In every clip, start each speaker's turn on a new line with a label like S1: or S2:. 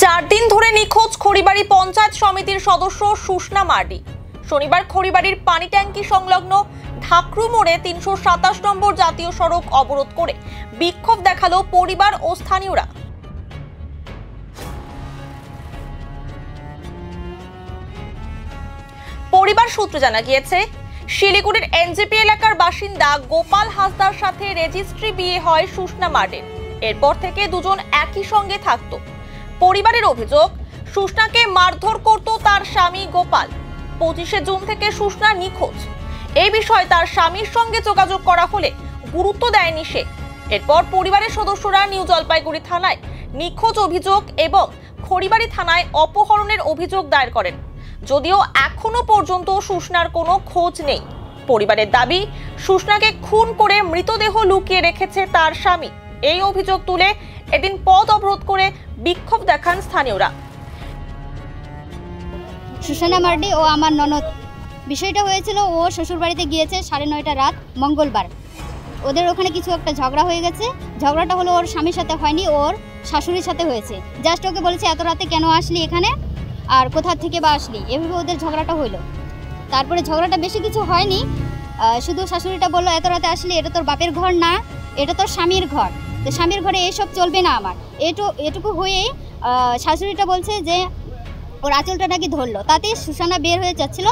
S1: 4 দিন ধরে নিখোঁজ খড়িবাড়ি পঞ্চায়েত সমিতির সদস্য সুষনা মার্ডি। শনিবার খড়িবাড়ির পানি ট্যাঙ্কি সংলগ্ন ঢাকরু মোড়ে 327 নম্বর জাতীয় সড়ক অবরোধ করে বিক্ষোভ দেখালো পরিবার ও স্থানীয়রা। পরিবার সূত্রে জানা গিয়েছে, শিলিগুড়ির এনজেপি এলাকার বাসিন্দা গোপাল হাসদার সাথে রেজিস্ট্রি বিয়ে হয় সুষনা মার্ডির। এরপর থেকে দুজন একই সঙ্গে থাকত। পরিবারের অভিযোগ, সুষনাকে মারধর করত তার স্বামী গোপাল। 25শে জুন থেকে সুষনা নিখোঁজ। এই বিষয়ে তার স্বামীর সঙ্গে যোগাযোগ করা হলে গুরুত্ব দেয়নি সে। এরপর পরিবারের সদস্যরা নিউ জলপাইগুড়ি থানায় নিখোঁজ অভিযোগ এবং খড়িবাড়ি থানায় অপহরণের অভিযোগ দায়ের করেন। যদিও এখনো পর্যন্ত সুষনার কোনো খোঁজ নেই। পরিবারের দাবি, সুষনাকে খুন করে মৃতদেহ লুকিয়ে রেখেছে তার স্বামী। এই অভিযোগ তুলে এদিন পথ অবরোধ করে বিক্ষোভ দেখান স্থানীয়রা।
S2: সুষনা মার্ডি ও আমার ননদ, বিষয়টা হয়েছিল ও শ্বশুর বাড়িতে গিয়েছে 9:30 রাত মঙ্গলবার। ওদের ওখানে কিছু একটা ঝগড়া হয়ে গেছে। ঝগড়াটা হলো ওর স্বামীর সাথে হয়নি, ওর শাশুড়ির সাথে হয়েছে। জাস্ট ওকে বলেছে এত রাতে কেন আসলি এখানে, আর কোথা থেকে বা আসলি, এভাবে ওদের ঝগড়াটা হইলো। তারপরে ঝগড়াটা বেশি কিছু হয়নি, শুধু শাশুড়িটা বললো এত রাতে আসলি, এটা তোর বাপের ঘর না, এটা তোর স্বামীর ঘর, তো স্বামীর ঘরে এইসব চলবে না আমার। এটুকু হয়েই শাশুড়িটা বলছে যে ওর আঁচলটা নাকি ধরলো। তাতে সুষনা বের হয়ে যাচ্ছিল,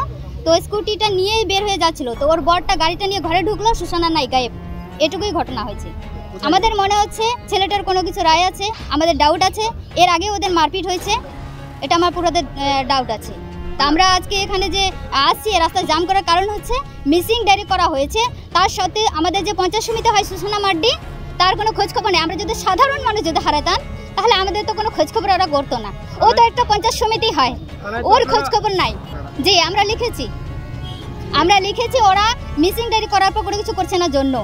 S2: তো স্কুটিটা নিয়েই বের হয়ে যাচ্ছিল, তো ওর বরটা গাড়িটা নিয়ে ঘরে ঢুকলো, সুষনা নাই, গায়েব। এটুকুই ঘটনা হয়েছে। আমাদের মনে হচ্ছে ছেলেটার কোনো কিছু রায় আছে, আমাদের ডাউট আছে এর আগে ওদের মারপিট হয়েছে, এটা আমার পুরোদের ডাউট আছে। তা আমরা আজকে এখানে যে আসছি, রাস্তা জাম করার কারণ হচ্ছে মিসিং ডায়েরি করা হয়েছে। তার সাথে আমাদের যে পঞ্চায়েত সমিতি হয় সুষনা মার্ডি, তার কোনো খোঁজখবর নেই। আমরা যদি সাধারণ মানুষ যদি হারাতাম তাহলে আমাদের তো কোনো খোঁজখবর ওরা করতো না। ও তো একটা পঞ্চায়েত সমিতি হয়, ওর খোঁজখবর নাই। যে আমরা লিখেছি ওরা মিসিং ডায়েরি করার পর কোনো কিছু করছে না জন্য।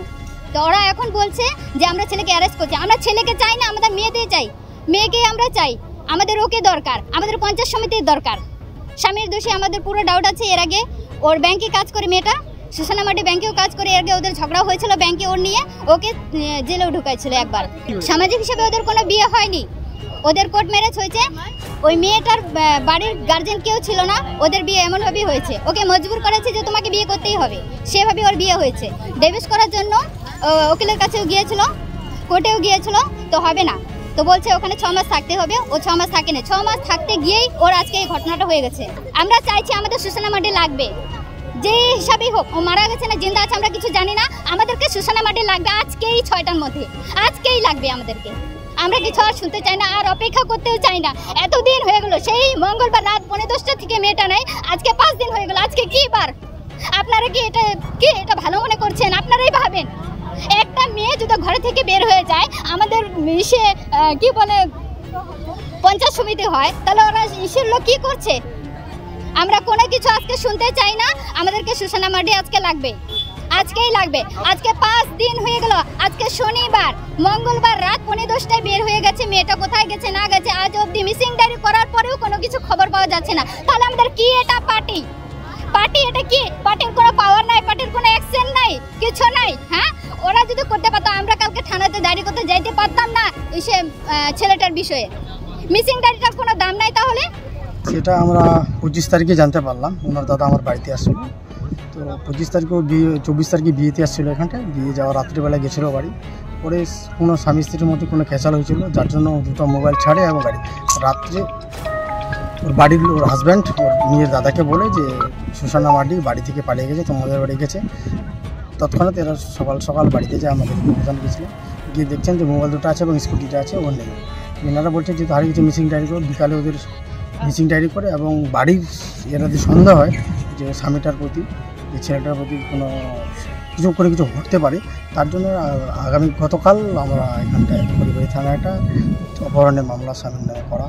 S2: তো ওরা এখন বলছে যে আমরা ছেলেকে অ্যারেস্ট করছি। আমরা ছেলেকে চাই না, আমাদের মেয়েদের চাই, মেয়েকেই আমরা চাই। আমাদের ওকে দরকার, আমাদের পঞ্চায়েত সমিতির দরকার। স্বামীর দোষে আমাদের পুরো ডাউট আছে। এর আগে ওর ব্যাংকে কাজ করে মেয়েটা, সুষনা মার্ডি ব্যাংকেও কাজ করে। এর আগে ওদের ঝগড়া হয়েছিল ব্যাংকে, ওর নিয়ে ওকে জেলেও ঢুকাইছিল একবার। সামাজিক হিসেবে ওদের কোনো বিয়ে হয়নি, ওদের কোর্ট ম্যারেজ হয়েছে। ওই মেয়েটার বাড়ির গার্জেন কেউ ছিল না, ওদের বিয়ে এমনভাবেই হয়েছে। ওকে মজবুর করেছে যে তোমাকে বিয়ে করতেই হবে, সেভাবে ওর বিয়ে হয়েছে। ডিভোর্স করার জন্য উকিলের কাছেও গিয়েছিল, কোর্টেও গিয়েছিল, তো হবে না। তো বলছে ওখানে 6 মাস থাকতে হবে, ও 6 মাস থাকে না। 6 মাস থাকতে গিয়েই ওর আজকে এই ঘটনাটা হয়ে গেছে। আমরা চাইছি আমাদের সুষনা মার্ডি লাগবে, যে হিসাবেই হোক। ও মারা গেছে না জিন্দা আছে আমরা কিছু জানি না, আমাদেরকে সুষনা মার্ডি লাগবে আজকেই, 6টার মধ্যে আজকেই লাগবে আমাদেরকে। আমরা কিছু আর শুনতে চাই না, আর অপেক্ষা করতেও চাই না। এতদিন হয়ে গেল, সেই মঙ্গলবার রাত 10:30 থেকে মেয়েটা নাই, আজকে 5 দিন হয়ে গেল। আজকে কি বার? আপনারা কি এটা ভালো মনে করছেন? আপনারাই ভাবেন, একটা মেয়ে যদি ঘরে থেকে বের হয়ে যায়, আমাদের ইসে কি বলে পঞ্চায়েত সমিতি হয়, তাহলে ওরা ইসের লোক কি করছে? আমরা কোনো কিছু আজকে শুনতে চাই না। আমাদেরকে সুষনা মার্ডি আজকে লাগবে, আজকেই লাগবে। আজকে 5 দিন হয়ে গেল, আজকে শনিবার, মঙ্গলবার রাত 10:30টায় বের হয়ে গেছে। মেয়েটা কোথায় গেছে না গেছে আজ অবধি মিসিং ডায়েরি করার পরেও কোনো কিছু খবর পাওয়া যাচ্ছে না। তাহলে আমাদের কি এটা পার্টি? এটা কি? পার্টির কোনো পাওয়ার নাই, পার্টির কোনো অ্যাকশন নাই, কিছু নাই। হ্যাঁ, ওরা যদি করতে পারতো, আমরা কালকে থানাতে ডায়েরি করতে যাইতে পারতাম না সে ছেলেটার বিষয়ে। মিসিং ডায়েরিটার কোনো দাম নাই। তাহলে
S3: সেটা আমরা 25 তারিখে জানতে পারলাম। ওনার দাদা আমার বাড়িতে আসছিল, তো 25 তারিখেও বিয়ে, 24 তারিখে বিয়েতে আসছিলো। এখানটায় বিয়ে যাওয়া রাত্রিবেলায় গেছিলো বাড়ি। পরে কোনো স্বামী স্ত্রীর মধ্যে কোনো খেঁচাল হয়েছিল, যার জন্য দুটো মোবাইল ছাড়ে এবং গাড়ি রাত্রে ওর বাড়ির ওর হাজব্যান্ড ওর মেয়ের দাদাকে বলে যে সুষনা মার্ডি বাড়ি থেকে পালিয়ে গেছে, তোমাদের বাড়ি গেছে। তৎক্ষণাৎ এরা সকাল বাড়িতে যায়, আমাদের প্রধান গেছিলো। গিয়ে দেখছেন যে মোবাইল দুটো আছে এবং স্কুটিটা আছে, ওর নেই। এনারা বলছে যে হারিয়ে গেছে, মিসিং ডায়েরি করে। বিকালে ওদের মিসিং ডায়েরি করে এবং বাড়ির এরা যদি সন্দেহ হয় যে স্বামীটার প্রতি, যে ছেলেটার প্রতি কোনো কিছু ঘটতে পারে, তার জন্য গতকাল আমরা এখানটায় খড়িবাড়ি থানায় একটা অপহরণের মামলা স্বামীর নামে করা।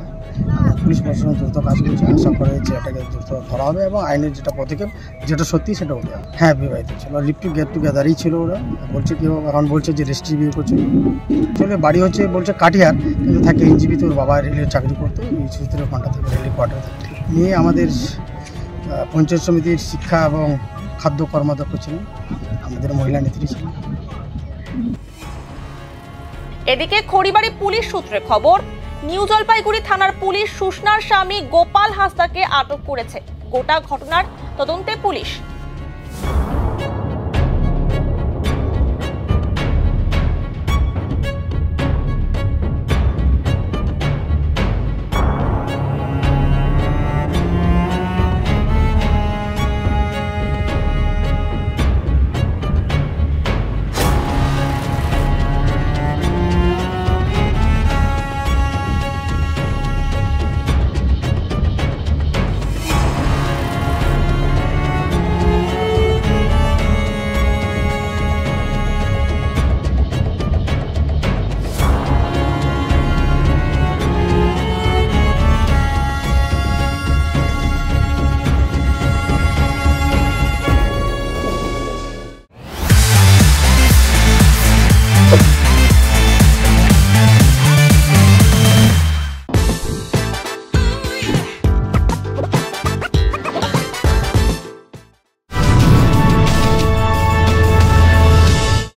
S3: পুলিশ প্রশাসন দ্রুত কাজ করছে, আশা করে ছেলেটাকে দ্রুত ধরা হবে এবং আইনের যেটা পদক্ষেপ, যেটা সত্যি সেটা হবে। হ্যাঁ, বিবাহিত ছিল, গেট টুগেদারই ছিল ওরা। বলছে কেউ এখন বলছে যে রেজিস্ট্রি বিয়ে করছে। চলে বাড়ি হচ্ছে বলছে কাটিহার, কিন্তু থাকে এনজিবিতে। ওর বাবা রেলের চাকরি করতো, এই সূত্রে ঘন্টা থেকে রেলের কোয়ার্টারে থাকতো। নিয়ে আমাদের পঞ্চায়েত সমিতির শিক্ষা এবং খাদ্য কর্মাধ্যক্ষ ছিলেন, আমাদের মহিলা নেত্রী ছিলেন।
S1: এদিকে খড়িবাড়ি পুলিশ সূত্রে খবর, নিউ জলপাইগুড়ি থানার পুলিশ সুষনার স্বামী গোপাল হাসদাকে আটক করেছে। গোটা ঘটনার তদন্তে পুলিশ।